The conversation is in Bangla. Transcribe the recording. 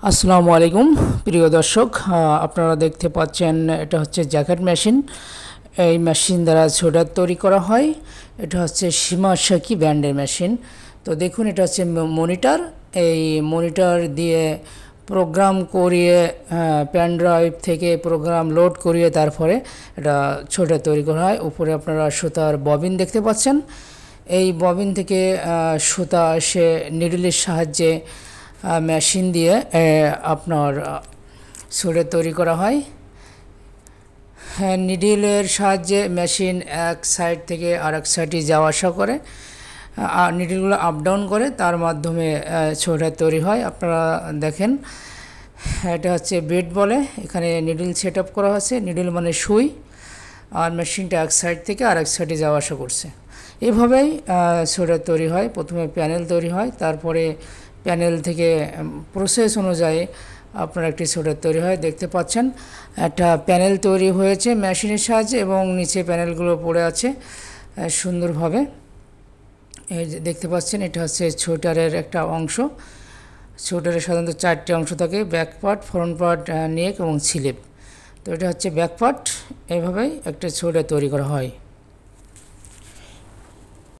আসসালামু আলাইকুম প্রিয় দর্শক, আপনারা দেখতে পাচ্ছেন এটা হচ্ছে জ্যাকেট মেশিন। এই মেশিন দ্বারা সোয়েটার তৈরি করা হয়। এটা হচ্ছে শিমাশাকি ব্র্যান্ডের মেশিন। তো দেখুন, এটা হচ্ছে মনিটর। এই মনিটর দিয়ে প্রোগ্রাম করিয়ে পেন ড্রাইভ থেকে প্রোগ্রাম লোড করিয়ে তারপরে এটা সোয়েটার তৈরি করা হয়। উপরে আপনারা সুতার ববিন দেখতে পাচ্ছেন। এই ববিন থেকে সুতা এসে নিডলের সাহায্যে মেশিন দিয়ে আপনার সোয়েটার তৈরি করা হয়। নিডলের সাহায্যে মেশিন এক সাইড থেকে আরেক সাইডে যাওয়া আসা করে, আর নিডলগুলো আপ ডাউন করে, তার মাধ্যমে সোয়েটার তৈরি হয়। আপনারা দেখেন, এটা হচ্ছে বেড বলে। এখানে নিডল সেট আপ করা হয়েছে। নিডল মানে সুই, আর মেশিনটা এক সাইড থেকে আরেক সাইডে যাওয়া আসা করছে। এভাবেই সোয়েটার তৈরি হয়। প্রথমে প্যানেল তৈরি হয়, তারপরে প্যানেল থেকে প্রসেস অনুযায়ী আপনার একটি সোয়েটার তৈরি হয়। দেখতে পাচ্ছেন একটা প্যানেল তৈরি হয়েছে মেশিনের সাহায্যে, এবং নিচে প্যানেলগুলো পড়ে আছে সুন্দরভাবে। এই যে দেখতে পাচ্ছেন, এটা হচ্ছে সোয়েটারের একটা অংশ। সোয়েটারের সাধারণত চারটে অংশ থাকে: ব্যাক পার্ট, ফ্রন্ট পার্ট, নেক এবং স্লিভ। তো এটা হচ্ছে ব্যাক পার্ট। এইভাবেই একটা সোয়েটার তৈরি করা হয়।